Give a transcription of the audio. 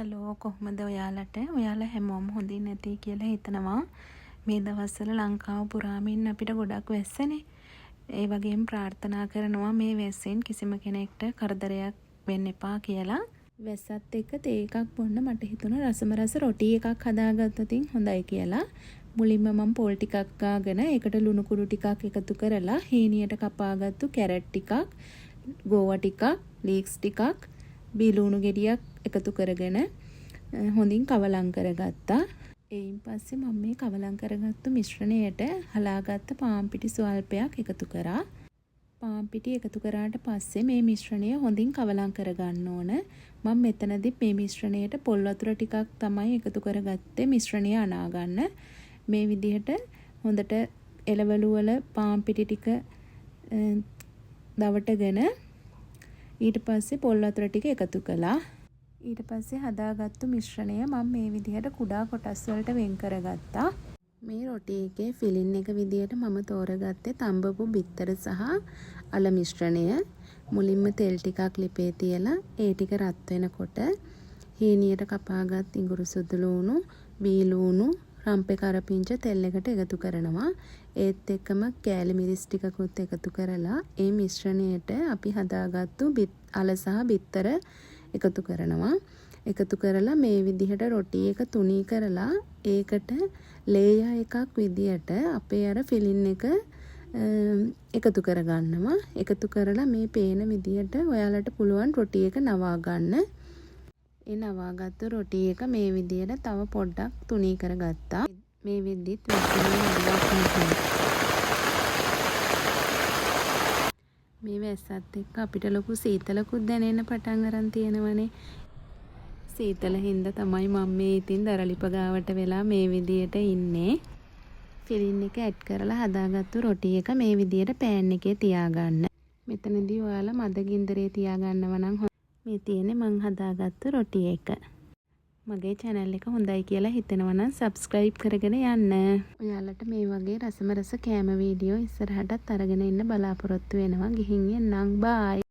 Hello කොහොමද ඔයාලට? ඔයාලා හැමෝම හොඳින් නැති කියලා හිතනවා. මේ දවස්වල ලංකාව පුරාමින් අපිට ගොඩක් වැස්සනේ. ඒ වගේම ප්‍රාර්ථනා කරනවා මේ වැස්සෙන් කිසිම කෙනෙක්ට කරදරයක් වෙන්න එපා කියලා. වැස්සත් එක්ක තේ එකක් බොන්න මට හිතුණා රසම රස රොටි එකක් හදාගත්තොත් හොඳයි කියලා. මුලින්ම මම පොල් ටිකක් ගාගෙන ඒකට ලුණු කුඩු ටිකක් එකතු කරලා හීනියට කපාගත්තු කැරට් ටිකක්, ගෝවා ටිකක්, ලීක්ස් ටිකක්, බීලුණු ගෙඩියක් එකතු කරගෙන හොඳින් කවලම් කරගත්තා. එයින් පස්සේ මම මේ කවලම් කරගත්තු මිශ්‍රණයට හලාගත්ත පාන් පිටි ස්වල්පයක් එකතු කරා. පාන් පිටි එකතු කරාට පස්සේ මේ මිශ්‍රණය හොඳින් කවලම් කරගන්න ඕන. මම මෙතනදී මේ මිශ්‍රණයට පොල් වතුර ටිකක් තමයි එකතු කරගත්තේ මිශ්‍රණය අනා ගන්න. මේ විදිහට හොඳට එළවලු වල පාන් පිටි ටික දවටගෙන ඊට පස්සේ පොල් වතුර ටික එකතු කළා. ඊට පස්සේ හදාගත්තු මිශ්‍රණය මම මේ විදිහට කුඩා කොටස් වලට වෙන් කරගත්තා. මේ රොටි එකේ ෆිලින් එක විදිහට මම තෝරගත්තේ තඹපු බිත්තර සහ අල මිශ්‍රණය. මුලින්ම තෙල් ටිකක් ලිපේ තියලා ඒ ටික රත් වෙනකොට හීනියට කපාගත් ඉඟුරු සුදු ලුණු, බීලුණු, රම්පේ කරපිංච තෙල් එකට එකතු කරනවා. ඒත් එක්කම කෑලි මිරිස් ටිකකුත් එකතු කරලා ඒ මිශ්‍රණයට අපි හදාගත්තු අල සහ බිත්තර එකතු කරනවා. එකතු කරලා මේ විදිහට රොටි එක තුනී කරලා ඒකට ලේයර් එකක් විදිහට අපේ අර ෆිලින් එක එකතු කරගන්නවා. එකතු කරලා මේ පේන විදිහට ඔයාලට පුළුවන් රොටි එක නවා ගන්න. ඒ නවාගත්තු රොටි එක මේ විදිහට තව පොඩ්ඩක් තුනී කරගත්තා. මේ වෙද්දිත් මේ වැස්සත් එක්ක අපිට ලොකු සීතලකුත් දැනෙන්න පටන් අරන් තියෙනවනේ. සීතල හින්දා තමයි මම මේ ඉතින් දරලිප ගාවට වෙලා මේ විදියට ඉන්නේ. ෆිලින් එක ඇඩ් කරලා හදාගත්තු රොටි එක මේ විදියට පෑන් එකේ තියාගන්න. මෙතනදී ඔයාලා මද ගින්දරේ තියාගන්නව නම් මේ තියෙන්නේ මං හදාගත්තු රොටි එක. මගේ channel එක හොඳයි කියලා හිතෙනවා නම් subscribe කරගෙන යන්න. ඔයාලට මේ වගේ රසම රස කෑම වීඩියෝ ඉස්සරහටත් අරගෙන ඉන්න බලාපොරොත්තු වෙනවා. ගිහින් එන්නම්. bye.